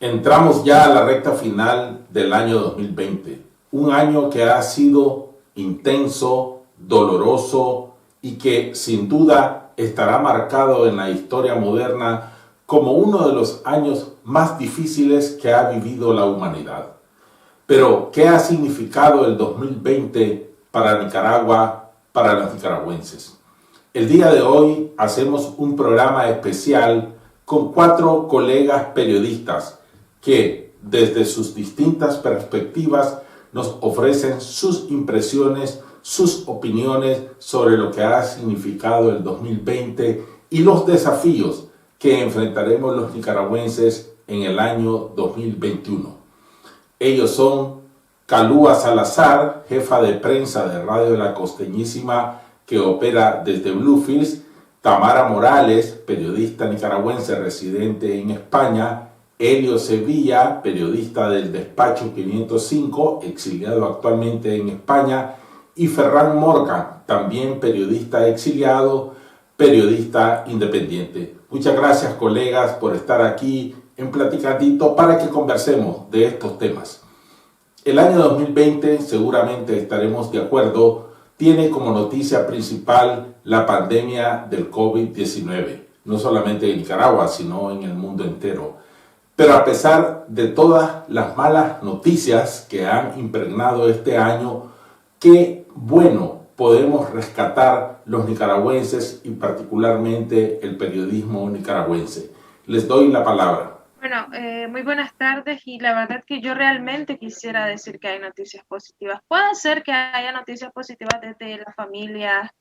Entramos ya a la recta final del año 2020, un año que ha sido intenso, doloroso y que sin duda estará marcado en la historia moderna como uno de los años más difíciles que ha vivido la humanidad. Pero, ¿qué ha significado el 2020 para Nicaragua, para los nicaragüenses? El día de hoy hacemos un programa especial con 4 colegas periodistas que desde sus distintas perspectivas nos ofrecen sus impresiones, sus opiniones sobre lo que ha significado el 2020 y los desafíos que enfrentaremos los nicaragüenses en el año 2021. Ellos son Kalua Salazar, jefa de prensa de Radio La Costeñísima, que opera desde Bluefields; Tamara Morales, periodista nicaragüense residente en España; Elio Sevilla, periodista del Despacho 505, exiliado actualmente en España; y Ferran Morgan, también periodista exiliado, periodista independiente. Muchas gracias, colegas, por estar aquí en Platicadito para que conversemos de estos temas. El año 2020, seguramente estaremos de acuerdo, tiene como noticia principal la pandemia del COVID-19, no solamente en Nicaragua, sino en el mundo entero. Pero a pesar de todas las malas noticias que han impregnado este año, qué bueno podemos rescatar los nicaragüenses y particularmente el periodismo nicaragüense. Les doy la palabra. Bueno, muy buenas tardes, y la verdad que yo realmente quisiera decir que hay noticias positivas. Puede ser que haya noticias positivas desde la familia,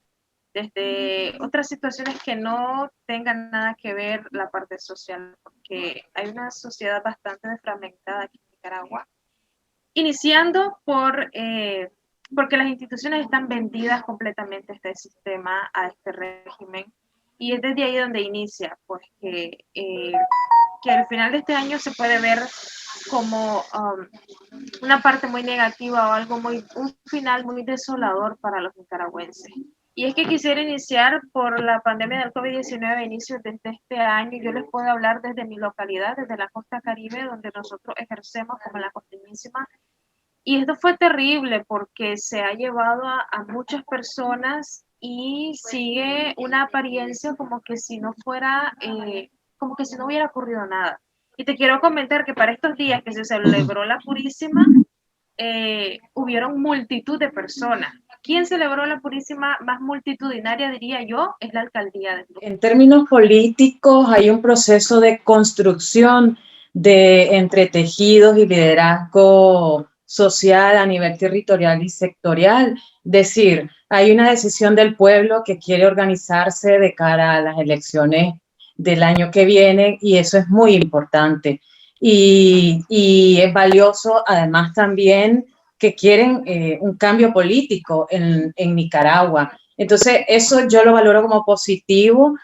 desde otras situaciones que no tengan nada que ver la parte social, porque hay una sociedad bastante fragmentada aquí en Nicaragua, iniciando porque las instituciones están vendidas completamente a este sistema, a este régimen, y es desde ahí donde inicia, pues que al final de este año se puede ver como una parte muy negativa o un final muy desolador para los nicaragüenses. Y es que quisiera iniciar por la pandemia del COVID-19 a inicios de este año. Yo les puedo hablar desde mi localidad, desde la costa Caribe, donde nosotros ejercemos como La Costeñísima. Y esto fue terrible porque se ha llevado a muchas personas y sigue una apariencia como que si no fuera, como que si no hubiera ocurrido nada. Y te quiero comentar que para estos días que se celebró la Purísima, hubieron multitud de personas. ¿Quién celebró la Purísima más multitudinaria, diría yo? Es la alcaldía de Blue. En términos políticos, hay un proceso de construcción de entretejidos y liderazgo social a nivel territorial y sectorial. Es decir, hay una decisión del pueblo que quiere organizarse de cara a las elecciones del año que viene, y eso es muy importante. Y es valioso, además, también que quieren un cambio político en Nicaragua. Entonces, eso yo lo valoro como positivo.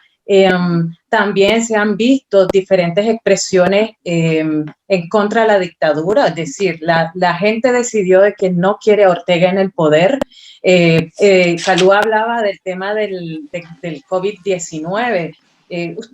También se han visto diferentes expresiones en contra de la dictadura, es decir, la gente decidió de que no quiere a Ortega en el poder. Kalua hablaba del tema del COVID-19.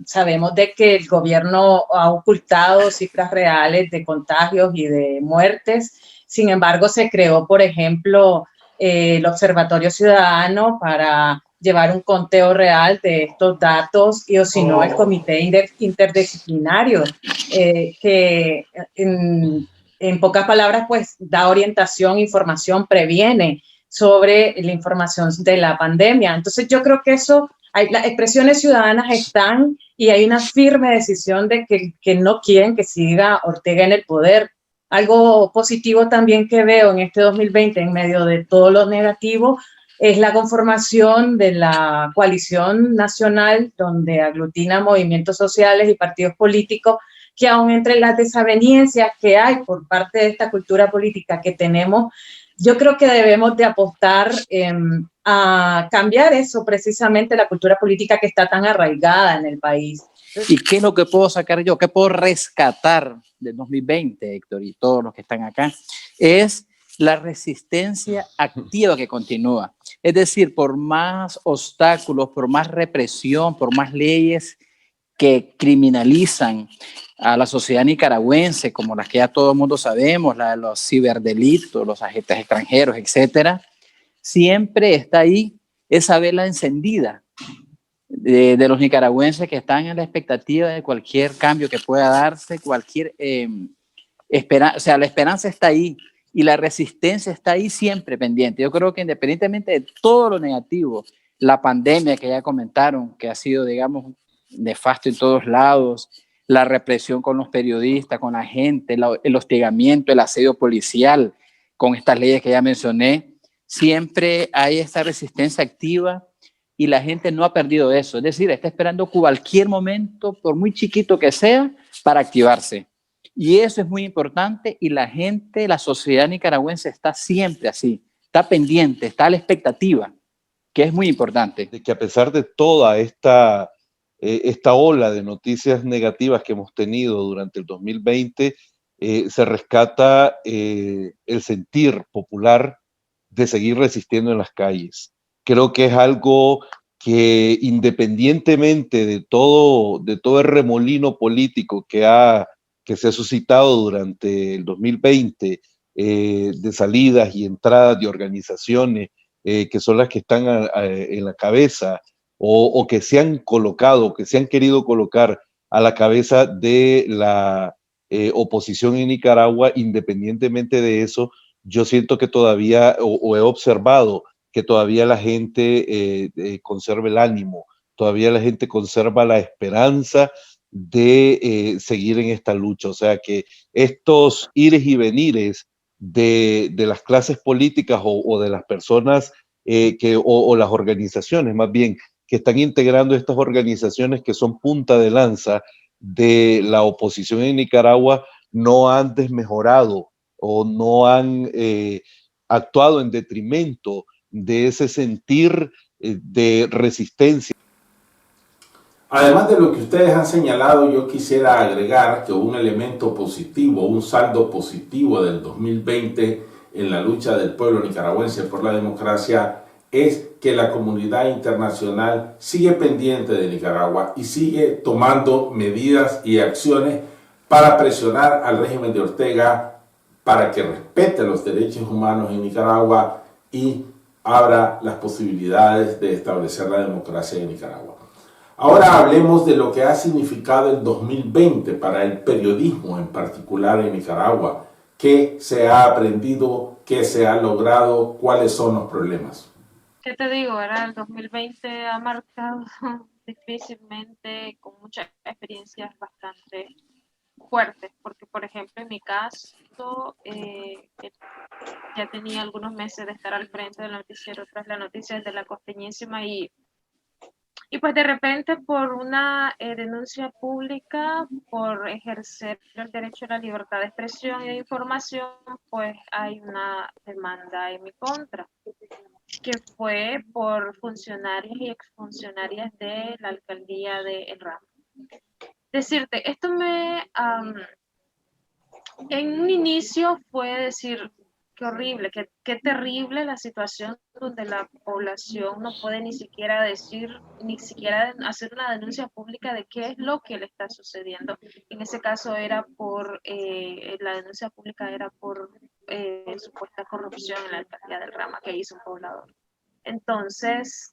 Sabemos de que el gobierno ha ocultado cifras reales de contagios y de muertes. Sin embargo, se creó, por ejemplo, el Observatorio Ciudadano para llevar un conteo real de estos datos, y o si no, el Comité Interdisciplinario, que en pocas palabras, pues da orientación, información, previene sobre la información de la pandemia. Entonces yo creo que eso, las expresiones ciudadanas están, y hay una firme decisión de que no quieren que siga Ortega en el poder. Algo positivo también que veo en este 2020, en medio de todo lo negativo, es la conformación de la coalición nacional, donde aglutina movimientos sociales y partidos políticos que, aun entre las desavenencias que hay por parte de esta cultura política que tenemos, yo creo que debemos de apostar a cambiar eso, precisamente la cultura política que está tan arraigada en el país. ¿Y qué es lo que puedo sacar yo? ¿Qué puedo rescatar del 2020, Héctor, y todos los que están acá? Es la resistencia activa que continúa. Es decir, por más obstáculos, por más represión, por más leyes que criminalizan a la sociedad nicaragüense, como las que ya todo el mundo sabemos, la de los ciberdelitos, los agentes extranjeros, etcétera, siempre está ahí esa vela encendida de los nicaragüenses que están en la expectativa de cualquier cambio que pueda darse, cualquier o sea, la esperanza está ahí y la resistencia está ahí siempre pendiente. Yo creo que independientemente de todo lo negativo, la pandemia que ya comentaron, que ha sido, digamos, nefasto en todos lados, la represión con los periodistas, con la gente, el hostigamiento, el asedio policial, con estas leyes que ya mencioné, siempre hay esta resistencia activa y la gente no ha perdido eso. Es decir, está esperando cualquier momento, por muy chiquito que sea, para activarse. Y eso es muy importante y la gente, la sociedad nicaragüense está siempre así, está pendiente, está a la expectativa, que es muy importante. De que a pesar de toda esta ola de noticias negativas que hemos tenido durante el 2020, se rescata el sentir popular de seguir resistiendo en las calles. Creo que es algo que independientemente de todo el remolino político que se ha suscitado durante el 2020, de salidas y entradas de organizaciones que son las que están en la cabeza o que se han colocado, que se han querido colocar a la cabeza de la oposición en Nicaragua. Independientemente de eso, yo siento que todavía, o he observado que todavía la gente conserva el ánimo, todavía la gente conserva la esperanza de seguir en esta lucha. O sea que estos ires y venires de las clases políticas o de las personas o las organizaciones más bien que están integrando estas organizaciones que son punta de lanza de la oposición en Nicaragua no han desmejorado o no han actuado en detrimento de ese sentir de resistencia. Además de lo que ustedes han señalado, yo quisiera agregar que un elemento positivo, un saldo positivo del 2020 en la lucha del pueblo nicaragüense por la democracia es que la comunidad internacional sigue pendiente de Nicaragua y sigue tomando medidas y acciones para presionar al régimen de Ortega para que respete los derechos humanos en Nicaragua y abra las posibilidades de establecer la democracia en Nicaragua. Ahora hablemos de lo que ha significado el 2020 para el periodismo en particular en Nicaragua. ¿Qué se ha aprendido? ¿Qué se ha logrado? ¿Cuáles son los problemas? ¿Qué te digo? El 2020 ha marcado difícilmente con muchas experiencias bastante fuertes, porque por ejemplo en mi caso ya tenía algunos meses de estar al frente del noticiero tras la noticia de la Costeñísima y pues de repente por una denuncia pública por ejercer el derecho a la libertad de expresión y de información, pues hay una demanda en mi contra, que fue por funcionarios y exfuncionarias de la alcaldía de El Ramo. Decirte, esto en un inicio fue decir, qué horrible, qué terrible la situación donde la población no puede ni siquiera hacer una denuncia pública de qué es lo que le está sucediendo. En ese caso era la denuncia pública era por supuesta corrupción en la alcaldía del Rama que hizo un poblador. Entonces,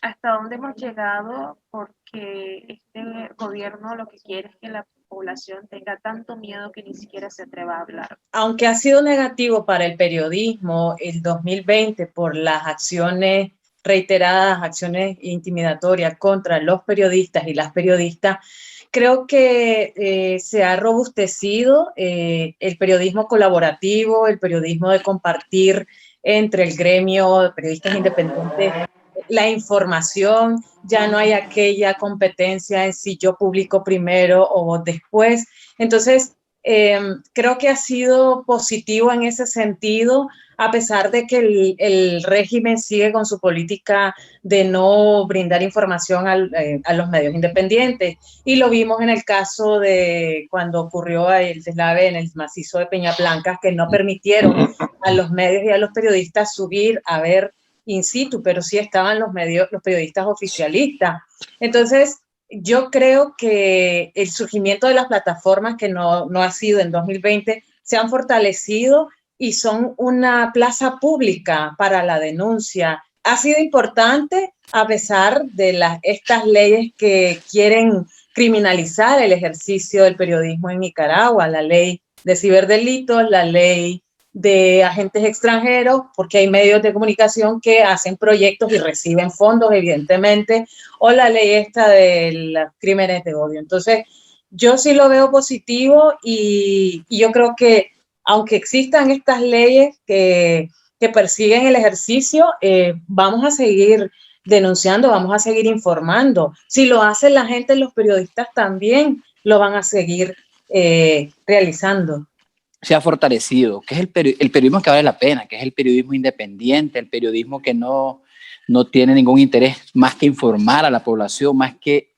¿hasta dónde hemos llegado? Porque este gobierno lo que quiere es que la población tenga tanto miedo que ni siquiera se atreva a hablar. Aunque ha sido negativo para el periodismo el 2020 por las acciones reiteradas, acciones intimidatorias contra los periodistas y las periodistas, creo que se ha robustecido el periodismo colaborativo, el periodismo de compartir entre el gremio de periodistas independientes la información. Ya no hay aquella competencia en si yo publico primero o después. Entonces, creo que ha sido positivo en ese sentido, a pesar de que el régimen sigue con su política de no brindar información a los medios independientes. Y lo vimos en el caso de cuando ocurrió el deslave en el macizo de Peñas Blancas, que no permitieron a los medios y a los periodistas subir a ver in situ, pero sí estaban los periodistas oficialistas. Entonces, yo creo que el surgimiento de las plataformas que no ha sido en 2020 se han fortalecido y son una plaza pública para la denuncia. Ha sido importante a pesar de estas leyes que quieren criminalizar el ejercicio del periodismo en Nicaragua, la ley de ciberdelitos, la ley de agentes extranjeros, porque hay medios de comunicación que hacen proyectos y reciben fondos, evidentemente, o la ley esta de los crímenes de odio. Entonces, yo sí lo veo positivo y yo creo que aunque existan estas leyes que persiguen el ejercicio, vamos a seguir denunciando, vamos a seguir informando. Si lo hacen la gente, los periodistas también lo van a seguir realizando. Se ha fortalecido, que es el periodismo que vale la pena, que es el periodismo independiente, el periodismo que no tiene ningún interés más que informar a la población, más que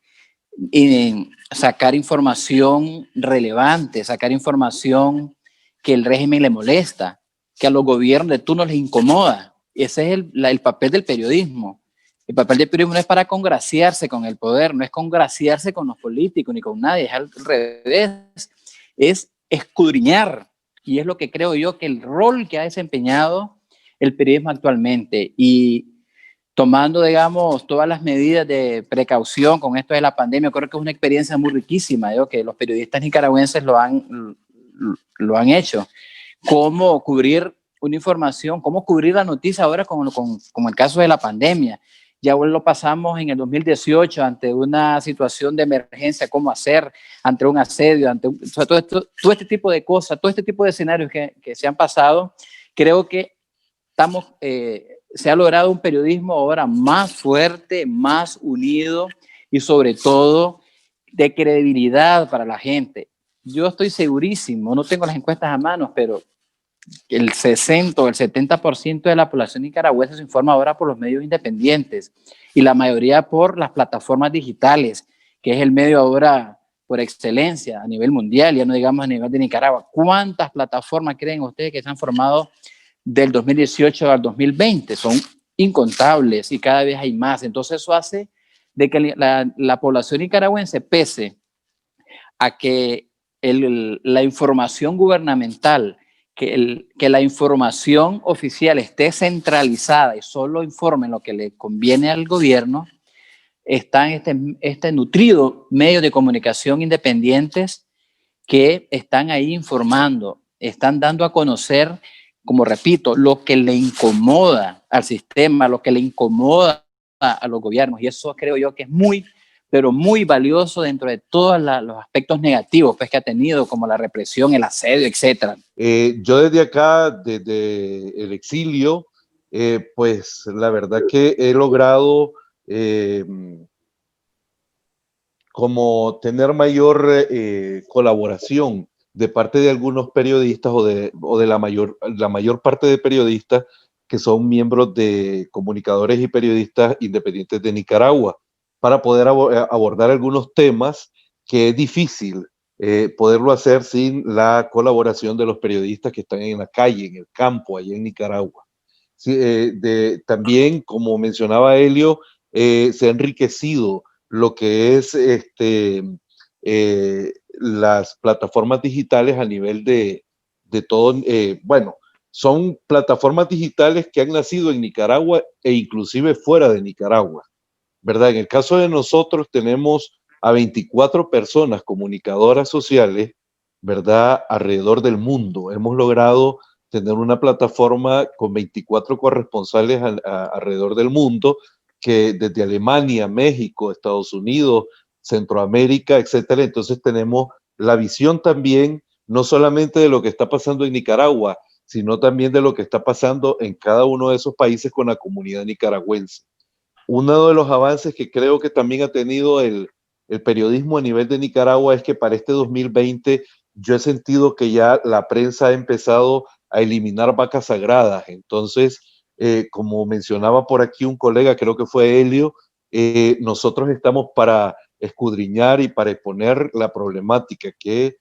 sacar información relevante, sacar información que el régimen le molesta, que a los gobiernos de turno les incomoda. Ese es el papel del periodismo. El papel del periodismo no es para congraciarse con el poder, no es congraciarse con los políticos ni con nadie, es al revés, es escudriñar. Y es lo que creo yo que el rol que ha desempeñado el periodismo actualmente. Y tomando, digamos, todas las medidas de precaución con esto de la pandemia, creo que es una experiencia muy riquísima, que los periodistas nicaragüenses lo han hecho. Cómo cubrir una información, cómo cubrir la noticia ahora como el caso de la pandemia. Ya lo pasamos en el 2018 ante una situación de emergencia, cómo hacer ante un asedio, o sea, todo este tipo de cosas, todo este tipo de escenarios que se han pasado. Creo que se ha logrado un periodismo ahora más fuerte, más unido y sobre todo de credibilidad para la gente. Yo estoy segurísimo, no tengo las encuestas a mano, pero el 60 o el 70% de la población nicaragüense se informa ahora por los medios independientes y la mayoría por las plataformas digitales, que es el medio ahora por excelencia a nivel mundial, ya no digamos a nivel de Nicaragua. ¿Cuántas plataformas creen ustedes que se han formado del 2018 al 2020? Son incontables y cada vez hay más. Entonces eso hace de que la población nicaragüense, pese a que la información gubernamental, que la información oficial esté centralizada y solo informe lo que le conviene al gobierno, están este nutrido medios de comunicación independientes que están ahí informando, están dando a conocer, como repito, lo que le incomoda al sistema, lo que le incomoda a los gobiernos. Y eso creo yo que es muy, pero muy valioso dentro de todos los aspectos negativos pues, que ha tenido, como la represión, el asedio, etc. Yo desde acá, desde el exilio, pues la verdad que he logrado como tener mayor colaboración de parte de algunos periodistas o de la mayor parte de periodistas que son miembros de comunicadores y periodistas independientes de Nicaragua, para poder abordar algunos temas que es difícil poderlo hacer sin la colaboración de los periodistas que están en la calle, en el campo, allá en Nicaragua. Sí, también, como mencionaba Helio, se ha enriquecido lo que es las plataformas digitales a nivel de todo, bueno, son plataformas digitales que han nacido en Nicaragua e inclusive fuera de Nicaragua, ¿verdad? En el caso de nosotros tenemos a 24 personas comunicadoras sociales, ¿verdad? Alrededor del mundo. Hemos logrado tener una plataforma con 24 corresponsales alrededor del mundo, que desde Alemania, México, Estados Unidos, Centroamérica, etcétera. Entonces tenemos la visión también, no solamente de lo que está pasando en Nicaragua, sino también de lo que está pasando en cada uno de esos países con la comunidad nicaragüense. Uno de los avances que creo que también ha tenido el periodismo a nivel de Nicaragua es que para este 2020 yo he sentido que ya la prensa ha empezado a eliminar vacas sagradas. Entonces, como mencionaba por aquí un colega, creo que fue Helio, nosotros estamos para escudriñar y para exponer la problemática que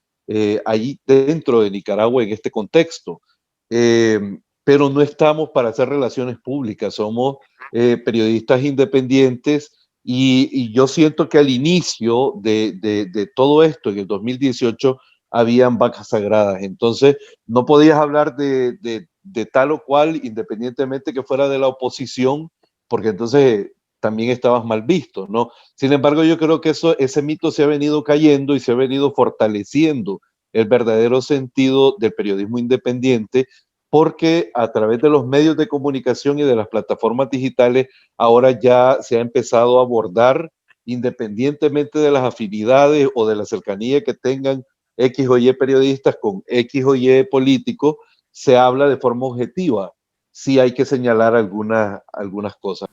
hay dentro de Nicaragua en este contexto. Pero no estamos para hacer relaciones públicas, somos periodistas independientes Y yo siento que al inicio de todo esto, en el 2018, habían vacas sagradas. Entonces, no podías hablar de tal o cual, independientemente que fuera de la oposición, porque entonces también estabas mal visto, ¿no? Sin embargo, yo creo que ese mito se ha venido cayendo y se ha venido fortaleciendo el verdadero sentido del periodismo independiente, porque a través de los medios de comunicación y de las plataformas digitales, ahora ya se ha empezado a abordar, independientemente de las afinidades o de la cercanía que tengan X o Y periodistas con X o Y políticos, se habla de forma objetiva. Sí hay que señalar algunas cosas.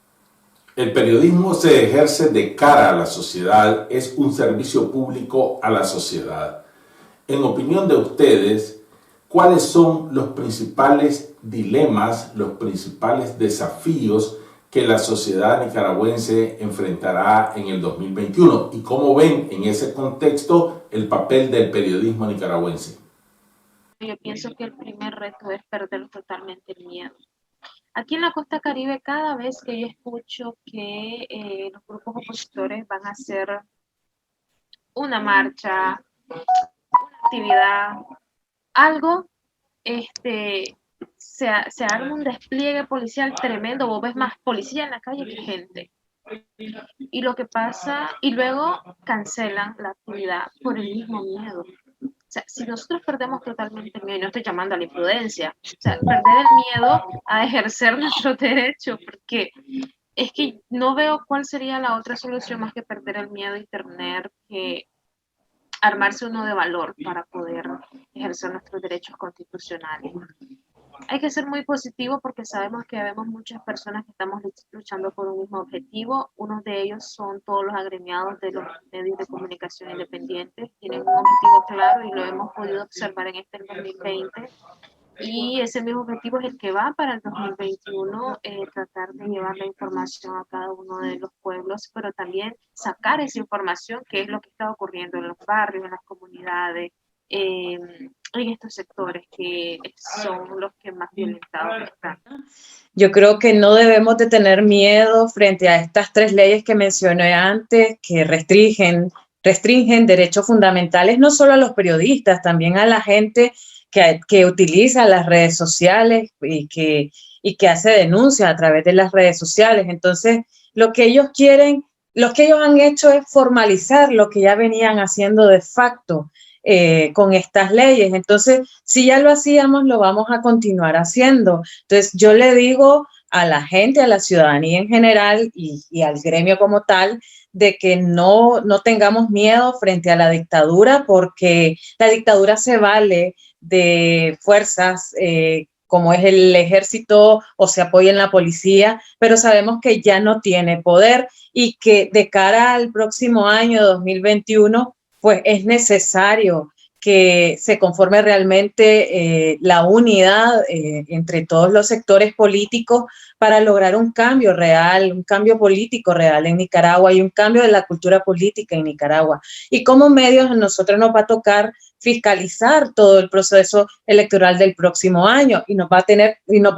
El periodismo se ejerce de cara a la sociedad, es un servicio público a la sociedad. En opinión de ustedes, ¿cuáles son los principales dilemas, los principales desafíos que la sociedad nicaragüense enfrentará en el 2021? ¿Y cómo ven en ese contexto el papel del periodismo nicaragüense? Yo pienso que el primer reto es perder totalmente el miedo. Aquí en la costa Caribe, cada vez que yo escucho que los grupos opositores van a hacer una marcha, una actividad, algo, se arma un despliegue policial tremendo, vos ves más policía en la calle que gente. Y lo que pasa, y luego cancelan la actividad por el mismo miedo. O sea, si nosotros perdemos totalmente el miedo, y no estoy llamando a la imprudencia, o sea, perder el miedo a ejercer nuestro derecho, porque es que no veo cuál sería la otra solución más que perder el miedo y tener que armarse uno de valor para poder ejercer nuestros derechos constitucionales. Hay que ser muy positivo porque sabemos que vemos muchas personas que estamos luchando por un mismo objetivo. Uno de ellos son todos los agremiados de los medios de comunicación independientes. Tienen un objetivo claro y lo hemos podido observar en este 2020. Y ese mismo objetivo es el que va para el 2021, tratar de llevar la información a cada uno de los pueblos, pero también sacar esa información, que es lo que está ocurriendo en los barrios, en las comunidades, en estos sectores que son los que más violentados están. Yo creo que no debemos de tener miedo frente a estas 3 leyes que mencioné antes, que restringen derechos fundamentales no solo a los periodistas, también a la gente que utiliza las redes sociales y que hace denuncia a través de las redes sociales. Entonces, lo que ellos han hecho es formalizar lo que ya venían haciendo de facto con estas leyes. Entonces, si ya lo hacíamos, lo vamos a continuar haciendo. Entonces, yo le digo a la gente, a la ciudadanía en general y al gremio como tal, de que no tengamos miedo frente a la dictadura, porque la dictadura se vale de fuerzas como es el ejército o se apoya en la policía, pero sabemos que ya no tiene poder y que de cara al próximo año 2021, pues es necesario que se conforme realmente la unidad entre todos los sectores políticos para lograr un cambio real, un cambio político real en Nicaragua y un cambio de la cultura política en Nicaragua. Y como medios a nosotros nos va a tocar fiscalizar todo el proceso electoral del próximo año y nos va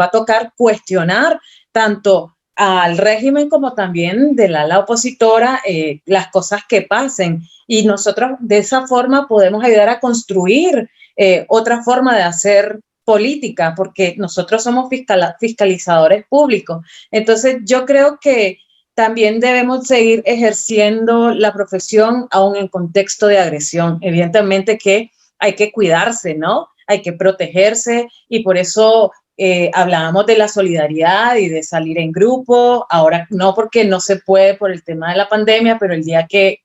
a tocar cuestionar tanto al régimen como también del ala opositora las cosas que pasen, y nosotros de esa forma podemos ayudar a construir otra forma de hacer política, porque nosotros somos fiscalizadores públicos. Entonces yo creo que también debemos seguir ejerciendo la profesión aún en contexto de agresión. Evidentemente que hay que cuidarse, ¿no? Hay que protegerse, y por eso hablábamos de la solidaridad y de salir en grupo. Ahora no, porque no se puede por el tema de la pandemia, pero el día que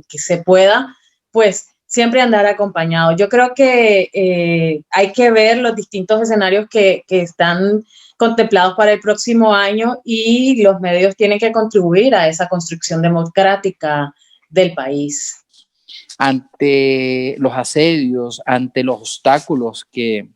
se pueda, pues siempre andar acompañado. Yo creo que hay que ver los distintos escenarios que están contemplados para el próximo año, y los medios tienen que contribuir a esa construcción democrática del país. Ante los asedios, ante los obstáculos que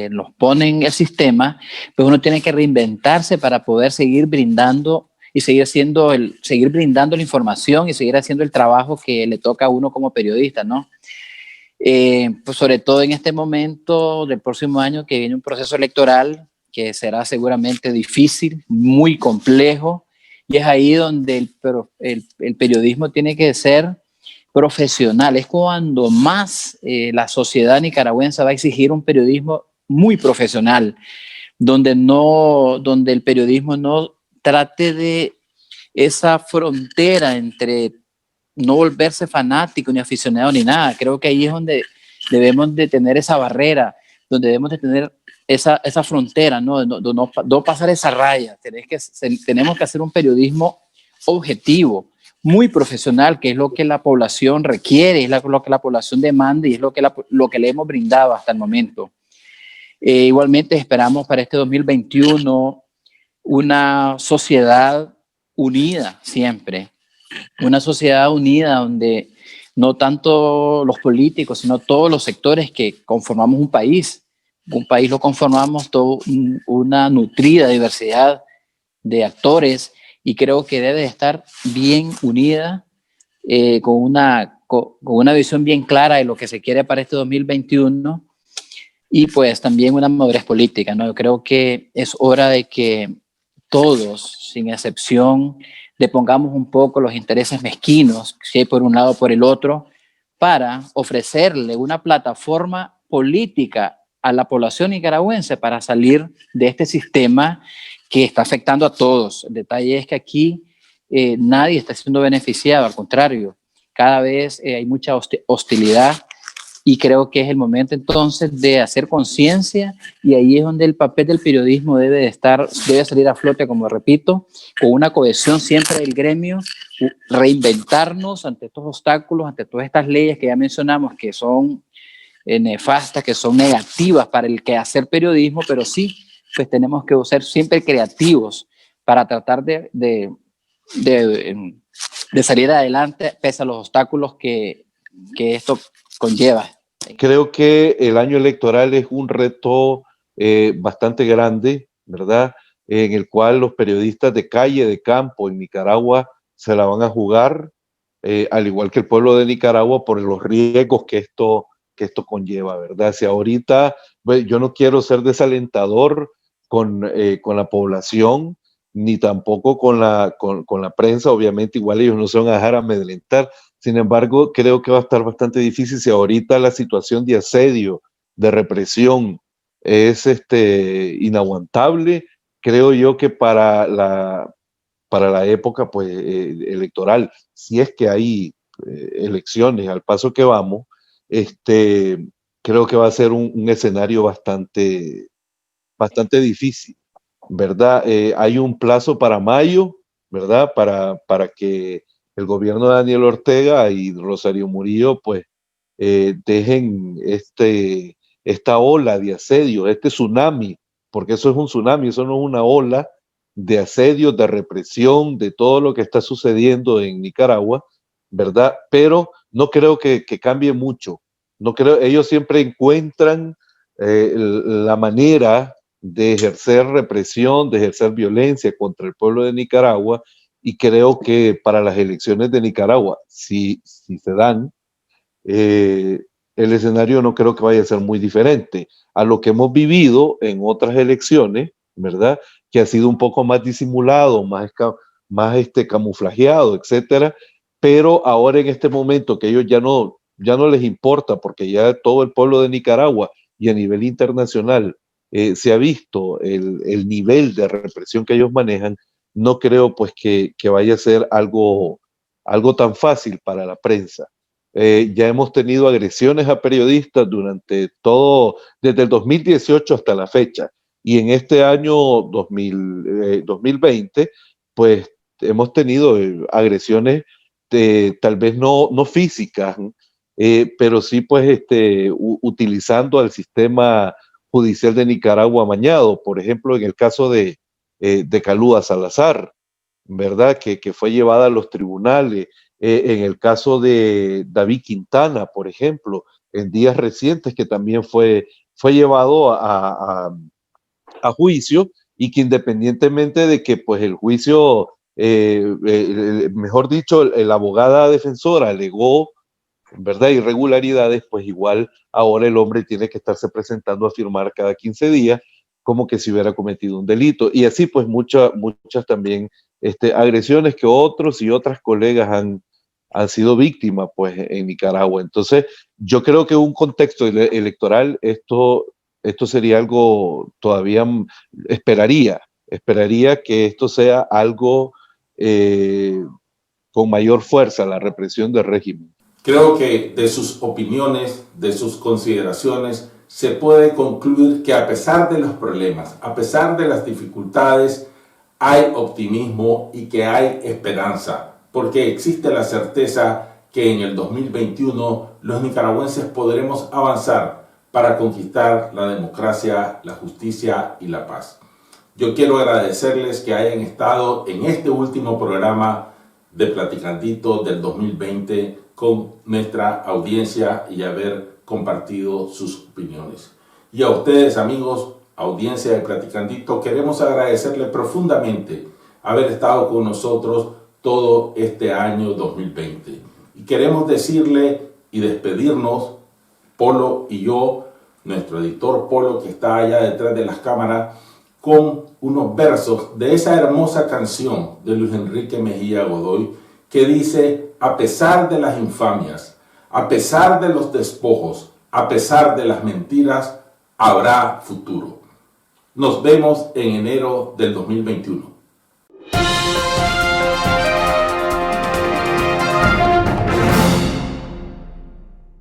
nos ponen el sistema, pues uno tiene que reinventarse para poder seguir brindando y seguir brindando la información y seguir haciendo el trabajo que le toca a uno como periodista, ¿no? Pues sobre todo en este momento del próximo año, que viene un proceso electoral que será seguramente difícil, muy complejo, Y es ahí donde el periodismo tiene que ser profesional. Es cuando más la sociedad nicaragüense va a exigir un periodismo muy profesional, donde el periodismo no trate de esa frontera entre no volverse fanático ni aficionado ni nada. Creo que ahí es donde debemos de tener esa barrera, donde debemos de tener esa frontera, ¿no? No pasar esa raya. Tenemos que hacer un periodismo objetivo, muy profesional, que es lo que la población requiere, es lo que la población demanda y es lo que le hemos brindado hasta el momento. Igualmente esperamos para este 2021 una sociedad unida siempre, una sociedad unida donde no tanto los políticos, sino todos los sectores que conformamos un país. Un país lo conformamos una nutrida diversidad de actores y creo que debe estar bien unida, con una visión bien clara de lo que se quiere para este 2021 y pues también una madurez política, ¿no? Yo creo que es hora de que todos, sin excepción, le pongamos un poco los intereses mezquinos, si hay por un lado o por el otro, para ofrecerle una plataforma política a la población nicaragüense para salir de este sistema que está afectando a todos. El detalle es que aquí nadie está siendo beneficiado, al contrario, cada vez hay mucha hostilidad y creo que es el momento entonces de hacer conciencia y ahí es donde el papel del periodismo debe salir a flote, como repito, con una cohesión siempre del gremio, reinventarnos ante estos obstáculos, ante todas estas leyes que ya mencionamos que son nefastas, que son negativas para el quehacer periodismo, pero sí, pues tenemos que ser siempre creativos para tratar de salir adelante pese a los obstáculos que esto conlleva. Creo que el año electoral es un reto bastante grande, ¿verdad? En el cual los periodistas de calle, de campo en Nicaragua se la van a jugar, al igual que el pueblo de Nicaragua, por los riesgos que esto conlleva, ¿verdad? Si ahorita, pues, yo no quiero ser desalentador con la población, ni tampoco con la prensa, obviamente igual ellos no se van a dejar amedrentar. Sin embargo, creo que va a estar bastante difícil si ahorita la situación de asedio, de represión es inaguantable. Creo yo que para la época pues, electoral, si es que hay elecciones al paso que vamos, creo que va a ser un escenario bastante difícil, ¿verdad? Hay un plazo para mayo, ¿verdad? Para que el gobierno de Daniel Ortega y Rosario Murillo, pues, dejen esta ola de asedio, este tsunami, porque eso es un tsunami, eso no es una ola de asedio, de represión, de todo lo que está sucediendo en Nicaragua, ¿verdad? Pero no creo que cambie mucho. No creo, ellos siempre encuentran la manera de ejercer represión, de ejercer violencia contra el pueblo de Nicaragua, y creo que para las elecciones de Nicaragua, si se dan, el escenario no creo que vaya a ser muy diferente a lo que hemos vivido en otras elecciones, ¿verdad? Que ha sido un poco más disimulado, más camuflajeado, etcétera, pero ahora en este momento que ellos ya no les importa, porque ya todo el pueblo de Nicaragua y a nivel internacional se ha visto el nivel de represión que ellos manejan, no creo pues que vaya a ser algo tan fácil para la prensa. Ya hemos tenido agresiones a periodistas desde el 2018 hasta la fecha, y en este año 2020, pues hemos tenido agresiones tal vez no físicas, pero sí pues utilizando al sistema judicial de Nicaragua amañado. Por ejemplo, en el caso de Kalua Salazar, ¿verdad? Que fue llevada a los tribunales. En el caso de David Quintana, por ejemplo, en días recientes, que también fue llevado a juicio, y que independientemente de que pues el juicio, mejor dicho, la abogada defensora alegó, ¿verdad?, irregularidades, pues igual ahora el hombre tiene que estarse presentando a firmar cada 15 días como que si hubiera cometido un delito. Y así pues muchas también agresiones que otros y otras colegas han sido víctimas pues, en Nicaragua. Entonces, yo creo que en un contexto electoral esto sería algo todavía, esperaría que esto sea algo con mayor fuerza, la represión del régimen. Creo que de sus opiniones, de sus consideraciones, se puede concluir que a pesar de los problemas, a pesar de las dificultades, hay optimismo y que hay esperanza, porque existe la certeza que en el 2021 los nicaragüenses podremos avanzar para conquistar la democracia, la justicia y la paz. Yo quiero agradecerles que hayan estado en este último programa de Platicandito del 2020 con nuestra audiencia y haber compartido sus opiniones. Y a ustedes, amigos, audiencia de Platicandito, queremos agradecerles profundamente haber estado con nosotros todo este año 2020. Y queremos decirle y despedirnos, Polo y yo, nuestro editor Polo, que está allá detrás de las cámaras, con unos versos de esa hermosa canción de Luis Enrique Mejía Godoy, que dice: a pesar de las infamias, a pesar de los despojos, a pesar de las mentiras, habrá futuro. Nos vemos en enero del 2021.